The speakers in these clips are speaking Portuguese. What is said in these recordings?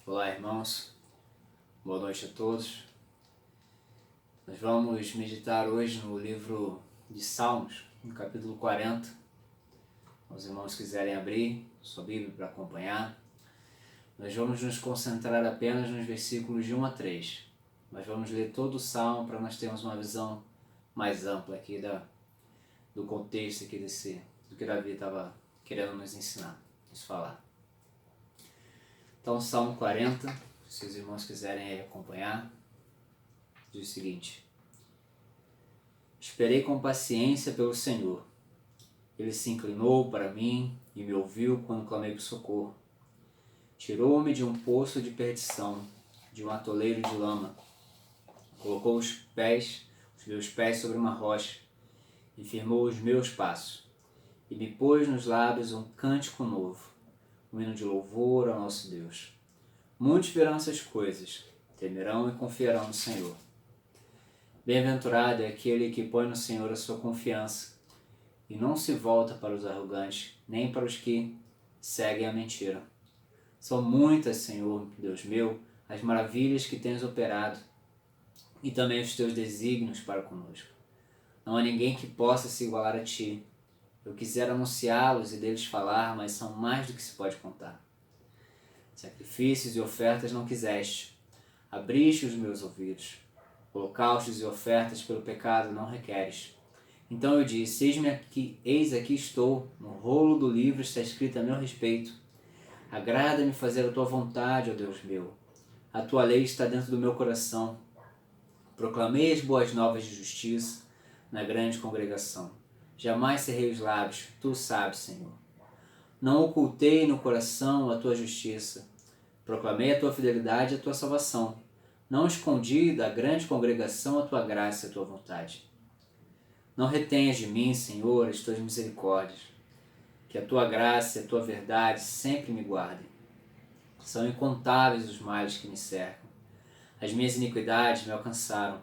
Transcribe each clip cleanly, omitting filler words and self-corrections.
Olá, irmãos, boa noite a todos. Nós vamos meditar hoje no livro de Salmos, no capítulo 40. Os irmãos quiserem abrir sua Bíblia para acompanhar. Nós vamos nos concentrar apenas nos versículos de 1 a 3. Nós vamos ler todo o Salmo para nós termos uma visão mais ampla aqui do contexto aqui do que Davi estava querendo nos ensinar, nos falar. Então, Salmo 40, se os irmãos quiserem acompanhar, diz o seguinte: Esperei com paciência pelo Senhor. Ele se inclinou para mim e me ouviu quando clamei por socorro. Tirou-me de um poço de perdição, de um atoleiro de lama. Colocou os meus pés sobre uma rocha e firmou os meus passos. E me pôs nos lábios um cântico novo, um hino de louvor ao nosso Deus. Muitos verão essas coisas, temerão e confiarão no Senhor. Bem-aventurado é aquele que põe no Senhor a sua confiança e não se volta para os arrogantes, nem para os que seguem a mentira. São muitas, Senhor, Deus meu, as maravilhas que tens operado e também os teus desígnios para conosco. Não há ninguém que possa se igualar a ti. Eu quisera anunciá-los e deles falar, mas são mais do que se pode contar. Sacrifícios e ofertas não quiseste, abriste os meus ouvidos. Holocaustos e ofertas pelo pecado não requeres. Então eu disse: eis aqui estou, no rolo do livro está escrito a meu respeito. Agrada-me fazer a tua vontade, ó Deus meu. A tua lei está dentro do meu coração. Proclamei as boas novas de justiça na grande congregação. Jamais cerrei os lábios, tu sabes, Senhor. Não ocultei no coração a tua justiça. Proclamei a tua fidelidade e a tua salvação. Não escondi da grande congregação a tua graça e a tua vontade. Não retenhas de mim, Senhor, as tuas misericórdias. Que a tua graça e a tua verdade sempre me guardem. São incontáveis os males que me cercam. As minhas iniquidades me alcançaram,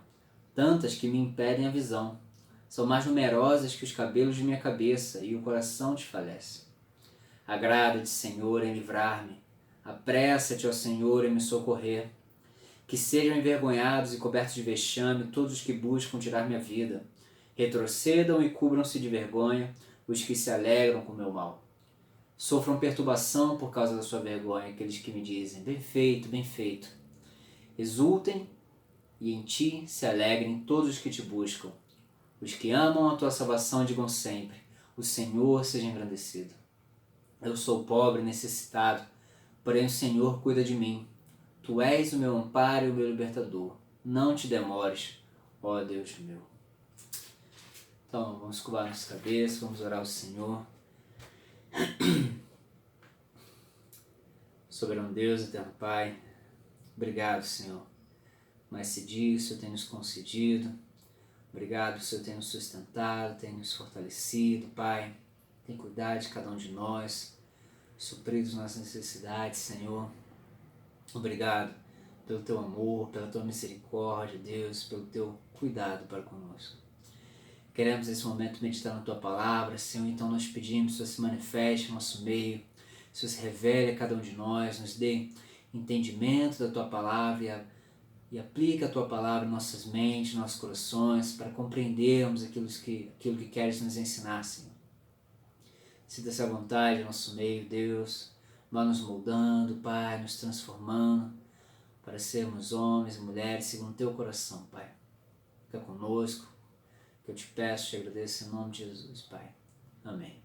tantas que me impedem a visão. São mais numerosas que os cabelos de minha cabeça, e o coração desfalece. Agrada-te, Senhor, em livrar-me. Apressa-te, ó Senhor, em me socorrer. Que sejam envergonhados e cobertos de vexame todos os que buscam tirar minha vida. Retrocedam e cubram-se de vergonha os que se alegram com o meu mal. Sofram perturbação por causa da sua vergonha aqueles que me dizem: bem feito, bem feito. Exultem e em ti se alegrem todos os que te buscam. Os que amam a tua salvação digam sempre: o Senhor seja engrandecido. Eu sou pobre e necessitado, porém o Senhor cuida de mim. Tu és o meu amparo e o meu libertador. Não te demores, ó Deus meu. Então, vamos curvar nossa cabeça, vamos orar ao Senhor. Soberano Deus, eterno Pai, obrigado, Senhor. Mas esse dia o Senhor tem nos concedido. Obrigado, o Senhor tem nos sustentado, tem nos fortalecido, Pai. Tem cuidado de cada um de nós, suprido as nossas necessidades, Senhor. Obrigado pelo teu amor, pela tua misericórdia, Deus, pelo teu cuidado para conosco. Queremos nesse momento meditar na tua palavra, Senhor, então nós pedimos que o Senhor se manifeste no nosso meio, que o Senhor se revele a cada um de nós, nos dê entendimento da tua palavra e aplique a tua palavra em nossas mentes, nossos corações, para compreendermos aquilo que queres nos ensinar, Senhor. Sinta-se à vontade no nosso meio, Deus. Vá nos moldando, Pai, nos transformando para sermos homens e mulheres segundo o teu coração, Pai. Fica conosco, que eu te peço, te agradeço em nome de Jesus, Pai. Amém.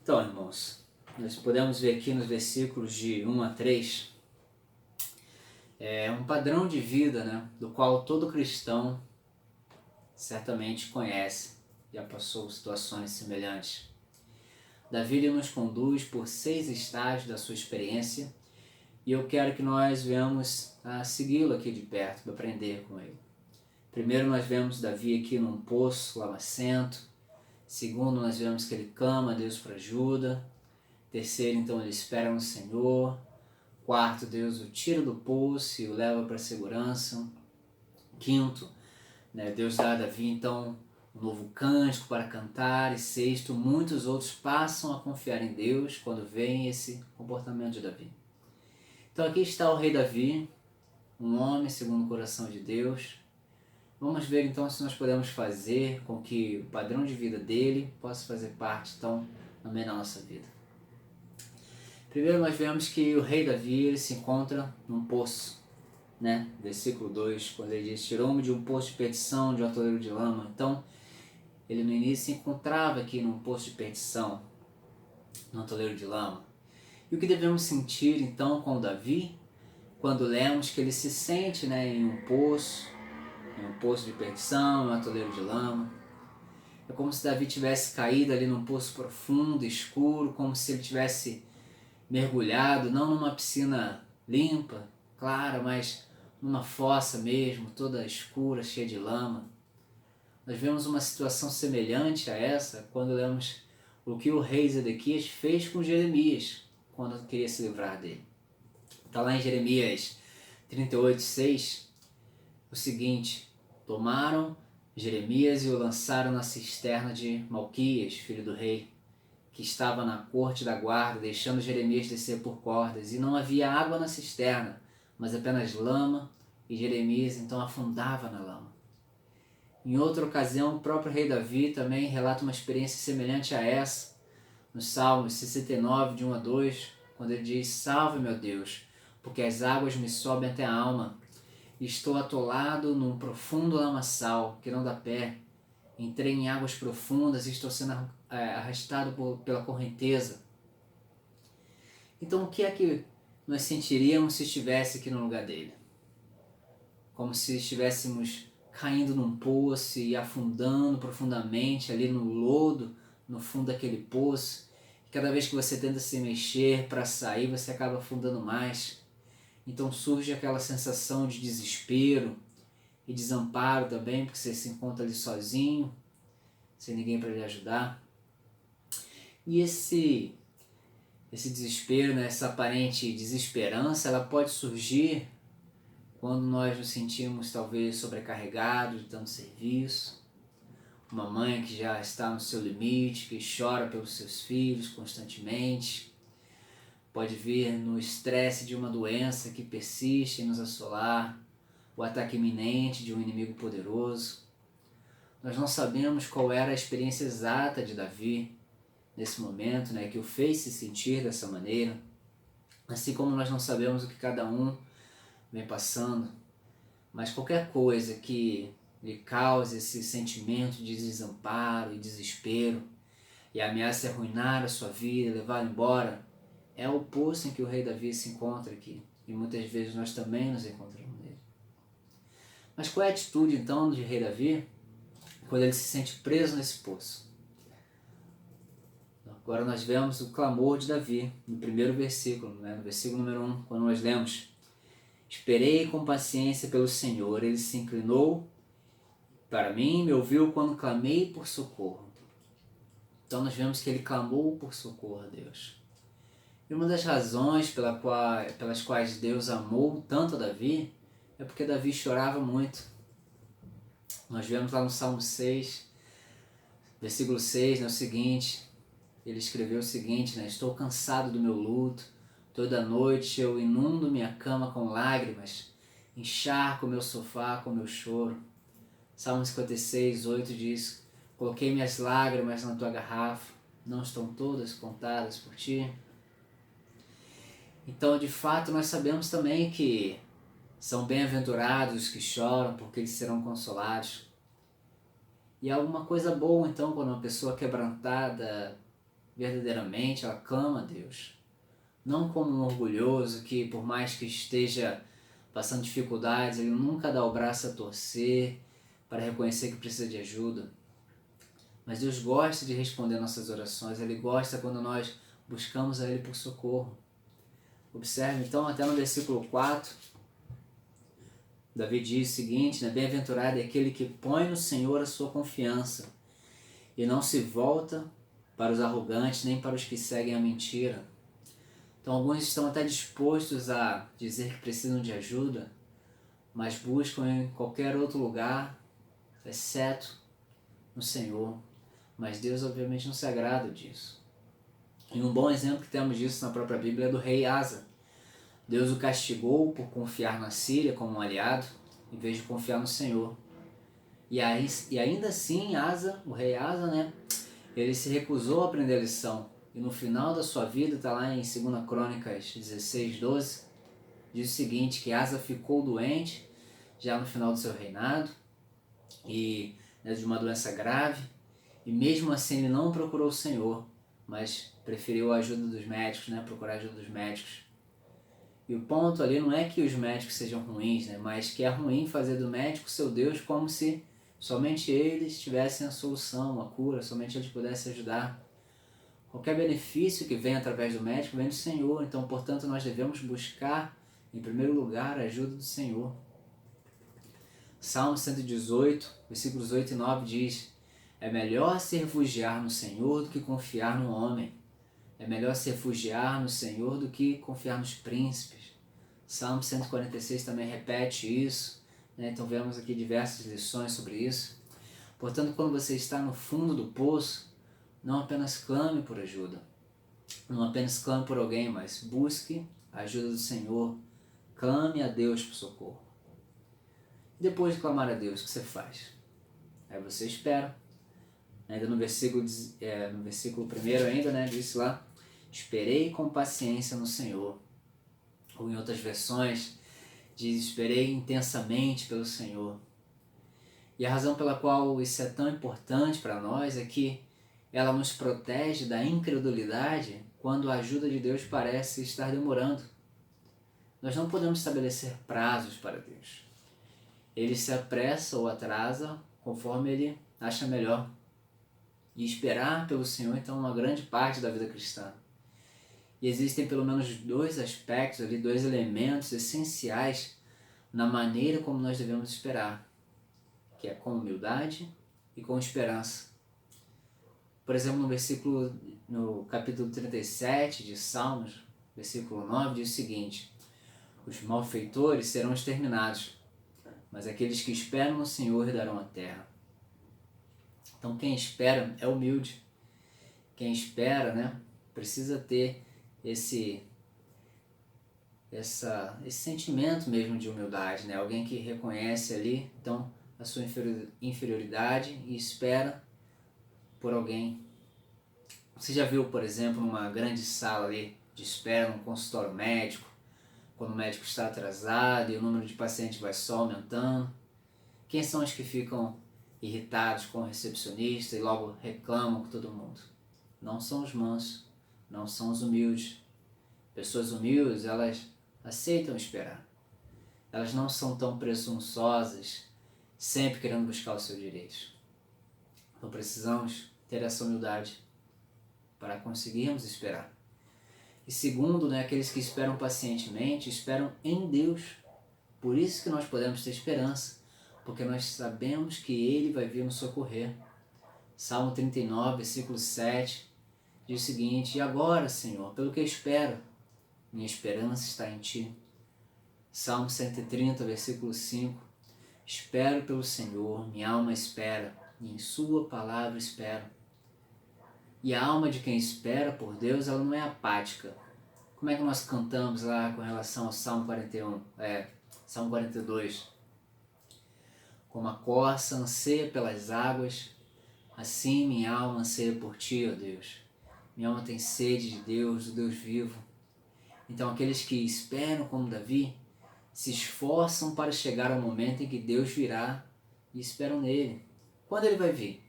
Então, irmãos, nós podemos ver aqui nos versículos de 1 a 3 um padrão de vida, né, do qual todo cristão certamente conhece, já passou situações semelhantes. Davi nos conduz por 6 estágios da sua experiência e eu quero que nós venhamos a segui-lo aqui de perto, para aprender com ele. Primeiro nós vemos Davi aqui num poço lamacento. Segundo, nós vemos que ele clama a Deus para ajuda. Terceiro, então, ele espera no Senhor. Quarto, Deus o tira do poço e o leva para a segurança. Quinto, Deus dá a Davi então um novo cântico para cantar, e sexto, muitos outros passam a confiar em Deus quando veem esse comportamento de Davi. Então aqui está o rei Davi, um homem segundo o coração de Deus. Vamos ver então se nós podemos fazer com que o padrão de vida dele possa fazer parte então também na nossa vida. Primeiro nós vemos que o rei Davi ele se encontra num poço, né? Versículo 2, quando ele diz: tirou-me de um poço de perdição, de um atoleiro de lama. Então ele no início se encontrava aqui num poço de perdição, num atoleiro de lama. E o que devemos sentir então com Davi quando lemos que ele se sente, né, em um poço de perdição, em um atoleiro de lama? É como se Davi tivesse caído ali num poço profundo, escuro, como se ele tivesse mergulhado, não numa piscina limpa, clara, mas numa fossa mesmo, toda escura, cheia de lama. Nós vemos uma situação semelhante a essa quando lemos o que o rei Zedequias fez com Jeremias, quando queria se livrar dele. Está lá em Jeremias 38:6, o seguinte: tomaram Jeremias e o lançaram na cisterna de Malquias, filho do rei, que estava na corte da guarda, deixando Jeremias descer por cordas, e não havia água na cisterna, mas apenas lama, e Jeremias então afundava na lama. Em outra ocasião, o próprio rei Davi também relata uma experiência semelhante a essa, no Salmos 69, de 1 a 2, quando ele diz: salve, meu Deus, porque as águas me sobem até a alma, e estou atolado num profundo lamaçal que não dá pé. Entrei em águas profundas e estou sendo arrastado pela correnteza. Então, o que é que nós sentiríamos se estivesse aqui no lugar dele? Como se estivéssemos caindo num poço e afundando profundamente ali no lodo, no fundo daquele poço. E cada vez que você tenta se mexer para sair, você acaba afundando mais. Então surge aquela sensação de desespero e desamparo também, porque você se encontra ali sozinho, sem ninguém para lhe ajudar. E esse desespero, né, essa aparente desesperança, ela pode surgir quando nós nos sentimos talvez sobrecarregados de tanto serviço. Uma mãe que já está no seu limite, que chora pelos seus filhos constantemente. Pode vir no estresse de uma doença que persiste em nos assolar, o ataque iminente de um inimigo poderoso. Nós não sabemos qual era a experiência exata de Davi nesse momento, né, que o fez se sentir dessa maneira, assim como nós não sabemos o que cada um vem passando, mas qualquer coisa que lhe cause esse sentimento de desamparo e desespero e ameace arruinar a sua vida, levá-la embora, é o poço em que o rei Davi se encontra aqui, e muitas vezes nós também nos encontramos nele. Mas qual é a atitude então do rei Davi quando ele se sente preso nesse poço? Agora nós vemos o clamor de Davi no primeiro versículo, né? No versículo número 1, quando nós lemos: esperei com paciência pelo Senhor, ele se inclinou para mim e me ouviu quando clamei por socorro. Então nós vemos que ele clamou por socorro a Deus. E uma das razões pelas quais Deus amou tanto a Davi é porque Davi chorava muito. Nós vemos lá no Salmo 6, versículo 6, né, o seguinte: ele escreveu o seguinte, né: estou cansado do meu luto, toda noite eu inundo minha cama com lágrimas, encharco meu sofá com meu choro. Salmo 56, 8 diz: coloquei minhas lágrimas na tua garrafa, não estão todas contadas por ti? Então, de fato, nós sabemos também que são bem-aventurados os que choram, porque eles serão consolados. E há alguma coisa boa, então, quando uma pessoa quebrantada verdadeiramente, ela clama a Deus. Não como um orgulhoso que, por mais que esteja passando dificuldades, ele nunca dá o braço a torcer para reconhecer que precisa de ajuda. Mas Deus gosta de responder nossas orações, Ele gosta quando nós buscamos a Ele por socorro. Observe então até no versículo 4, Davi diz o seguinte, né: bem-aventurado é aquele que põe no Senhor a sua confiança e não se volta para os arrogantes nem para os que seguem a mentira. Então alguns estão até dispostos a dizer que precisam de ajuda, mas buscam em qualquer outro lugar, exceto no Senhor, mas Deus obviamente não se agrada disso. E um bom exemplo que temos disso na própria Bíblia é do rei Asa. Deus o castigou por confiar na Síria como um aliado, em vez de confiar no Senhor. E ainda assim, o rei Asa, né, ele se recusou a aprender a lição. E no final da sua vida, está lá em 2 Crônicas 16:12, diz o seguinte, que Asa ficou doente, já no final do seu reinado, e de uma doença grave, e mesmo assim ele não procurou o Senhor, mas preferiu a ajuda dos médicos, né, procurar a ajuda dos médicos. E o ponto ali não é que os médicos sejam ruins, né, mas que é ruim fazer do médico seu Deus como se somente eles tivessem a solução, a cura, somente eles pudessem ajudar. Qualquer benefício que vem através do médico vem do Senhor, então, portanto, nós devemos buscar, em primeiro lugar, a ajuda do Senhor. Salmo 118, versículos 8 e 9 diz: é melhor se refugiar no Senhor do que confiar no homem. É melhor se refugiar no Senhor do que confiar nos príncipes. Salmo 146 também repete isso, né? Então vemos aqui diversas lições sobre isso. Portanto, quando você está no fundo do poço, não apenas clame por ajuda, não apenas clame por alguém, mas busque a ajuda do Senhor, clame a Deus por socorro. Depois de clamar a Deus, o que você faz? Aí você espera. Ainda no versículo 1 ainda, né, disse lá, esperei com paciência no Senhor. Ou em outras versões, diz, esperei intensamente pelo Senhor. E a razão pela qual isso é tão importante para nós é que ela nos protege da incredulidade quando a ajuda de Deus parece estar demorando. Nós não podemos estabelecer prazos para Deus. Ele se apressa ou atrasa conforme ele acha melhor. E esperar pelo Senhor, então, é uma grande parte da vida cristã. E existem pelo menos dois aspectos ali, dois elementos essenciais na maneira como nós devemos esperar, que é com humildade e com esperança. Por exemplo, no capítulo 37 de Salmos, versículo 9, diz o seguinte: os malfeitores serão exterminados, mas aqueles que esperam no Senhor herdarão a terra. Então quem espera é humilde. Quem espera, né, precisa ter esse sentimento mesmo de humildade, né? Alguém que reconhece ali, então, a sua inferioridade e espera por alguém. Você já viu, por exemplo, numa grande sala ali de espera, num consultório médico, quando o médico está atrasado e o número de pacientes vai só aumentando? Quem são os que ficam irritados com o recepcionista e logo reclamam com todo mundo? Não são os mansos, não são os humildes. Pessoas humildes, elas aceitam esperar. Elas não são tão presunçosas, sempre querendo buscar o seu direito. Então precisamos ter essa humildade para conseguirmos esperar. E segundo, né, aqueles que esperam pacientemente, esperam em Deus. Por isso que nós podemos ter esperança, porque nós sabemos que Ele vai vir nos socorrer. Salmo 39, versículo 7, diz o seguinte: e agora, Senhor, pelo que eu espero, minha esperança está em Ti. Salmo 130, versículo 5, espero pelo Senhor, minha alma espera, e em Sua palavra espero. E a alma de quem espera por Deus, ela não é apática. Como é que nós cantamos lá com relação ao Salmo 41? Salmo 42. Como a corça anseia pelas águas, assim minha alma anseia por Ti, ó Deus. Minha alma tem sede de Deus, do Deus vivo. Então aqueles que esperam como Davi, se esforçam para chegar ao momento em que Deus virá e esperam nele. Quando ele vai vir?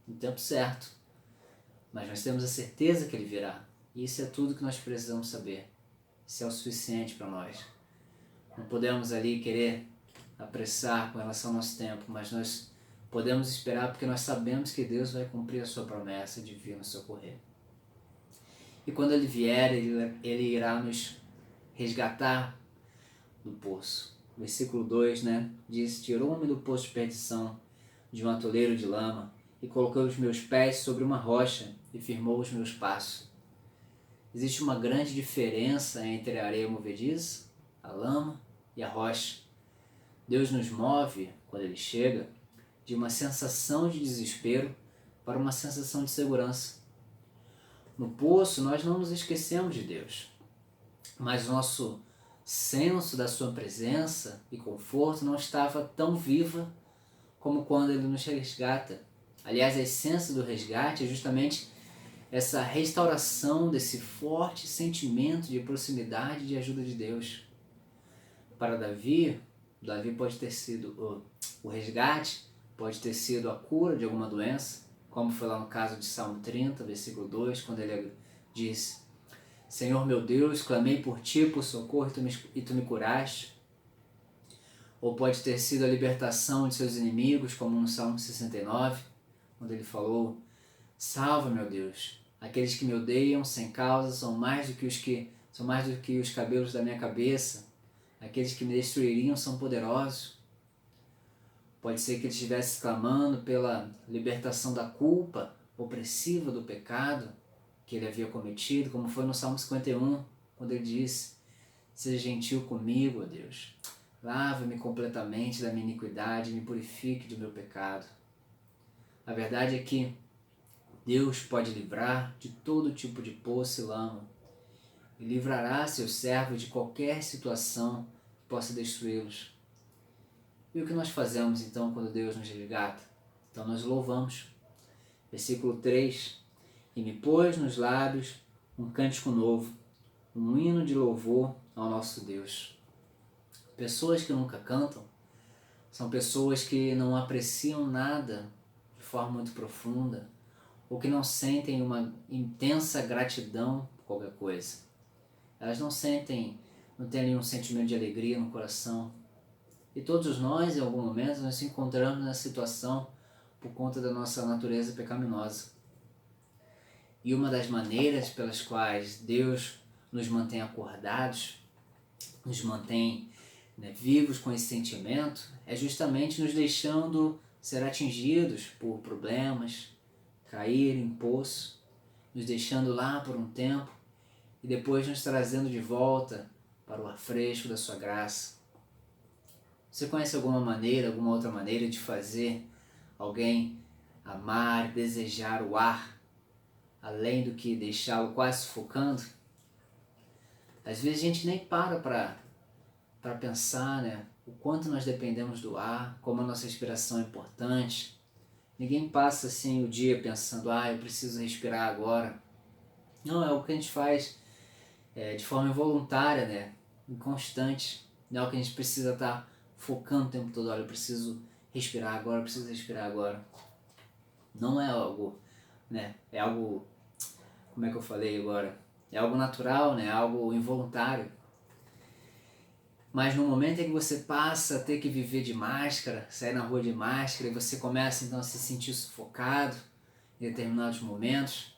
No tempo certo. Mas nós temos a certeza que ele virá. E isso é tudo que nós precisamos saber. Isso é o suficiente para nós. Não podemos ali querer apressar com relação ao nosso tempo, mas nós podemos esperar porque nós sabemos que Deus vai cumprir a sua promessa de vir nos socorrer. E quando ele vier, ele irá nos resgatar do poço. Versículo 2, né, diz: tirou-me do poço de perdição, de um atoleiro de lama, e colocou os meus pés sobre uma rocha e firmou os meus passos. Existe uma grande diferença entre a areia movediça, a lama e a rocha. Deus nos move, quando Ele chega, de uma sensação de desespero para uma sensação de segurança. No poço, nós não nos esquecemos de Deus, mas o nosso senso da sua presença e conforto não estava tão viva como quando Ele nos resgata. Aliás, a essência do resgate é justamente essa restauração desse forte sentimento de proximidade e de ajuda de Deus. Para Davi pode ter sido o resgate, pode ter sido a cura de alguma doença, como foi lá no caso de Salmo 30, versículo 2, quando ele diz: Senhor meu Deus, clamei por ti, por socorro, e tu me curaste. Ou pode ter sido a libertação de seus inimigos, como no Salmo 69, quando ele falou: salva, meu Deus, aqueles que me odeiam sem causa são mais do que os cabelos da minha cabeça, aqueles que me destruiriam são poderosos. Pode ser que ele estivesse clamando pela libertação da culpa opressiva do pecado que ele havia cometido, como foi no Salmo 51, quando ele disse: seja gentil comigo, ó Deus, lava-me completamente da minha iniquidade e me purifique do meu pecado. A verdade é que Deus pode livrar de todo tipo de poço e lama, e livrará seus servos de qualquer situação que possa destruí-los. E o que nós fazemos então quando Deus nos resgata? Então nós louvamos. Versículo 3: E me pôs nos lábios um cântico novo, um hino de louvor ao nosso Deus. Pessoas que nunca cantam são pessoas que não apreciam nada de forma muito profunda, ou que não sentem uma intensa gratidão por qualquer coisa. Elas não têm nenhum sentimento de alegria no coração. E todos nós, em algum momento, nos encontramos nessa situação por conta da nossa natureza pecaminosa. E uma das maneiras pelas quais Deus nos mantém acordados, nos mantém vivos com esse sentimento, é justamente nos deixando ser atingidos por problemas, cair em poço, nos deixando lá por um tempo e depois nos trazendo de volta para o ar fresco da sua graça. Você conhece alguma outra maneira de fazer alguém amar, desejar o ar, além do que deixá-lo quase sufocando? Às vezes a gente nem para pensar, o quanto nós dependemos do ar, como a nossa respiração é importante. Ninguém passa assim o dia pensando: eu preciso respirar agora. Não, é o que a gente faz de forma involuntária, inconstante. Não é o que a gente precisa estar focando o tempo todo: olha, eu preciso respirar agora, eu preciso respirar agora. Não é algo, é algo, como é que eu falei agora? É algo natural, é algo involuntário. Mas no momento em que você passa a ter que viver de máscara, sair na rua de máscara, e você começa então a se sentir sufocado em determinados momentos,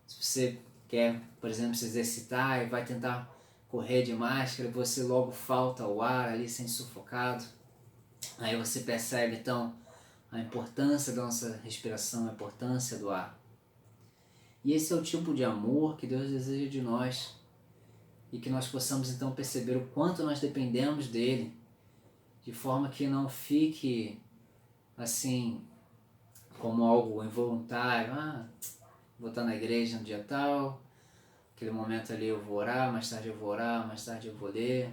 se você quer, por exemplo, se exercitar e vai tentar correr de máscara, você logo falta o ar ali, sente sufocado. Aí você percebe então a importância da nossa respiração, a importância do ar. E esse é o tipo de amor que Deus deseja de nós, e que nós possamos então perceber o quanto nós dependemos dele, de forma que não fique assim como algo involuntário: vou estar na igreja no dia tal, aquele momento ali eu vou orar, mais tarde eu vou orar, mais tarde eu vou ler.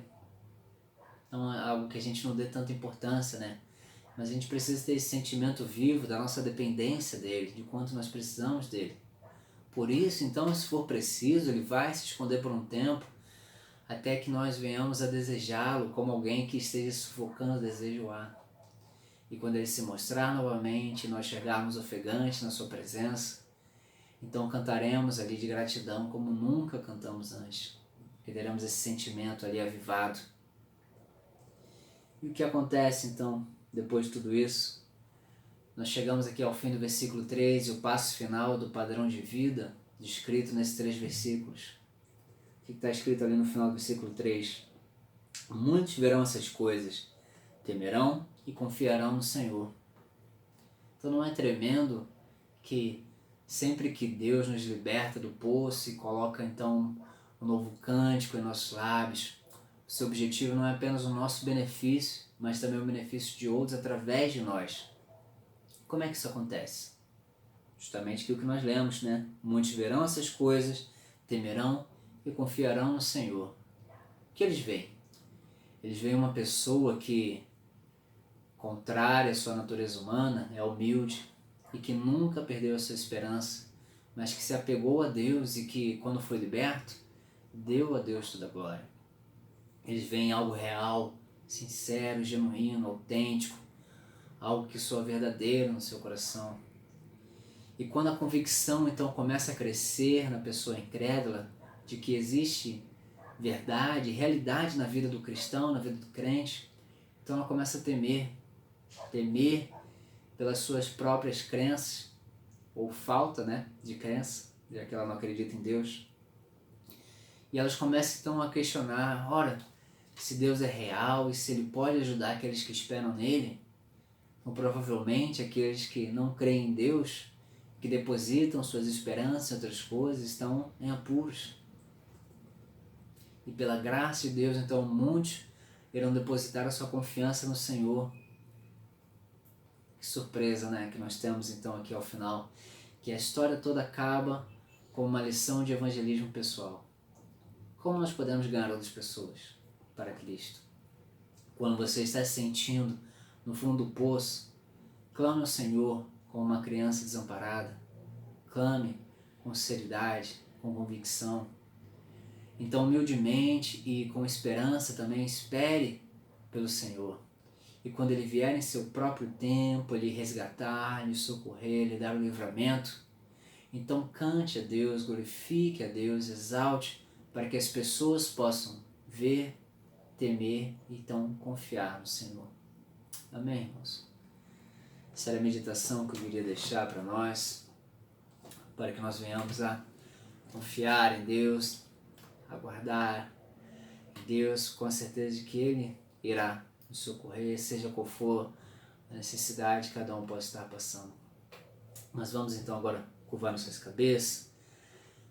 Não é algo que a gente não dê tanta importância, mas a gente precisa ter esse sentimento vivo da nossa dependência dele, de quanto nós precisamos dele. Por isso, então, se for preciso, ele vai se esconder por um tempo, até que nós venhamos a desejá-lo como alguém que esteja sufocando o desejo o ar. E quando ele se mostrar novamente, nós chegarmos ofegantes na sua presença, então cantaremos ali de gratidão como nunca cantamos antes. E teremos esse sentimento ali avivado. E o que acontece então, depois de tudo isso? Nós chegamos aqui ao fim do versículo 3 e o passo final do padrão de vida descrito nesses 3 versículos. O que está escrito ali no final do versículo 3? Muitos verão essas coisas, temerão e confiarão no Senhor. Então não é tremendo que sempre que Deus nos liberta do poço e coloca então um novo cântico em nossos lábios, o seu objetivo não é apenas o nosso benefício, mas também o benefício de outros através de nós. Como é que isso acontece? Justamente aquilo que nós lemos, né? Muitos verão essas coisas, temerão e confiarão no Senhor. O que eles veem? Eles veem uma pessoa que, contrária à sua natureza humana, é humilde e que nunca perdeu a sua esperança, mas que se apegou a Deus e que, quando foi liberto, deu a Deus toda a glória. Eles veem algo real, sincero, genuíno, autêntico, algo que soa verdadeiro no seu coração. E quando a convicção então começa a crescer na pessoa incrédula de que existe verdade, realidade na vida do cristão, na vida do crente, então ela começa a temer pelas suas próprias crenças, ou falta, né, de crença, já que ela não acredita em Deus. E elas começam então a questionar, ora, se Deus é real e se Ele pode ajudar aqueles que esperam nele, então provavelmente aqueles que não creem em Deus, que depositam suas esperanças em outras coisas, estão em apuros. E pela graça de Deus, então, muitos irão depositar a sua confiança no Senhor. Que surpresa, né, que nós temos então aqui ao final, que a história toda acaba com uma lição de evangelismo pessoal. Como nós podemos ganhar outras pessoas para Cristo? Quando você está se sentindo no fundo do poço, clame ao Senhor como uma criança desamparada. Clame com sinceridade, com convicção. Então, humildemente e com esperança também, espere pelo Senhor. E quando Ele vier em seu próprio tempo, lhe resgatar, lhe socorrer, lhe dar o livramento, então cante a Deus, glorifique a Deus, exalte, para que as pessoas possam ver, temer e então confiar no Senhor. Amém, irmãos? Essa era a meditação que eu queria deixar para nós, para que nós venhamos a confiar em Deus, aguardar em Deus com a certeza de que Ele irá nos socorrer, seja qual for a necessidade que cada um possa estar passando. Mas vamos então agora curvar nossas cabeças,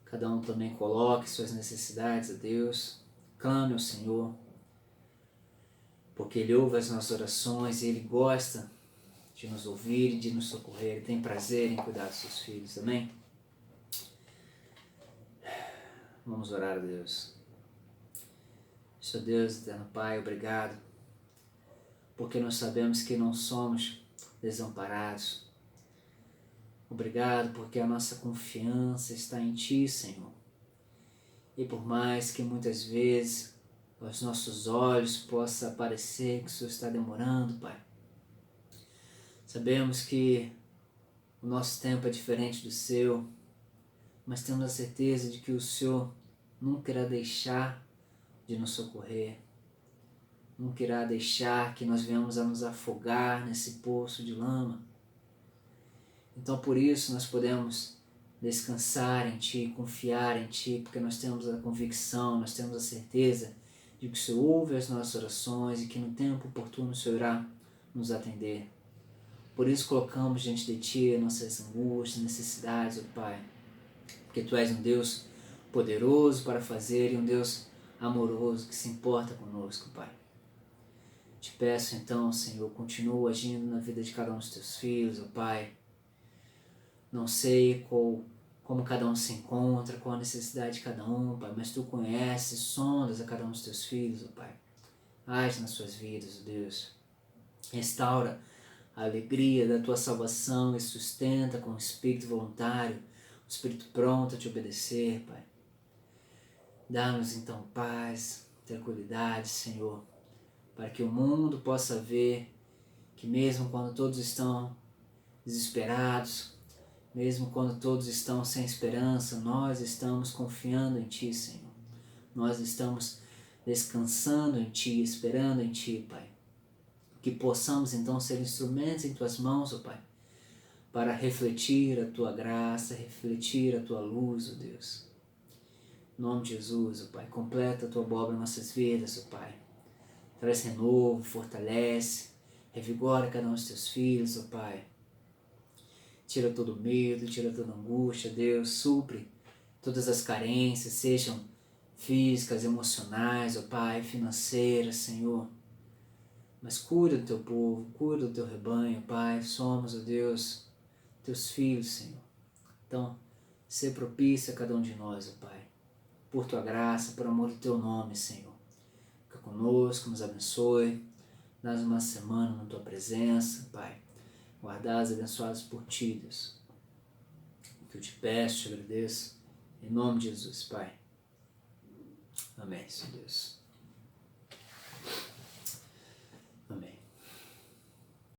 cada um também coloque suas necessidades a Deus, clame ao Senhor, porque Ele ouve as nossas orações e Ele gosta de nos ouvir e de nos socorrer. Ele tem prazer em cuidar dos seus filhos, amém? Vamos orar a Deus. Senhor Deus, eterno Pai, obrigado, porque nós sabemos que não somos desamparados. Obrigado porque a nossa confiança está em Ti, Senhor. E por mais que muitas vezes aos nossos olhos possa parecer que o Senhor está demorando, Pai, sabemos que o nosso tempo é diferente do Seu, mas temos a certeza de que o Senhor nunca irá deixar de nos socorrer, nunca irá deixar que nós venhamos a nos afogar nesse poço de lama. Então por isso nós podemos descansar em Ti, confiar em Ti, porque nós temos a convicção, nós temos a certeza de que o Senhor ouve as nossas orações e que no tempo oportuno o Senhor irá nos atender. Por isso colocamos diante de Ti nossas angústias, necessidades, ó Pai, porque Tu és um Deus poderoso para fazer e um Deus amoroso que se importa conosco, Pai. Te peço então, Senhor, continua agindo na vida de cada um dos Teus filhos, ó Pai. Não sei como cada um se encontra, qual a necessidade de cada um, Pai, mas Tu conheces, sondas a cada um dos Teus filhos, ó Pai. Age nas suas vidas, ó Deus. Restaura a alegria da Tua salvação e sustenta com o espírito voluntário, o espírito pronto a Te obedecer, Pai. Dá-nos então paz, tranquilidade, Senhor, para que o mundo possa ver que mesmo quando todos estão desesperados, mesmo quando todos estão sem esperança, nós estamos confiando em Ti, Senhor. Nós estamos descansando em Ti, esperando em Ti, Pai. Que possamos então ser instrumentos em Tuas mãos, ó Pai, para refletir a Tua graça, refletir a Tua luz, ó Deus. Em nome de Jesus, ó Pai, completa a Tua obra em nossas vidas, ó Pai. Traz renovo, fortalece, revigora cada um dos Teus filhos, ó Pai. Tira todo medo, tira toda angústia, Deus, supre todas as carências, sejam físicas, emocionais, ó Pai, financeiras, Senhor. Mas cuida do teu povo, cuida do teu rebanho, Pai. Somos, ó Deus, teus filhos, Senhor. Então, sê propício a cada um de nós, ó Pai. Por tua graça, por amor do teu nome, Senhor. Fica conosco, nos abençoe. Dá-nos uma semana na tua presença, Pai. Guardados e abençoados por ti, Deus. Que eu te peço, te agradeço. Em nome de Jesus, Pai. Amém, Senhor Deus.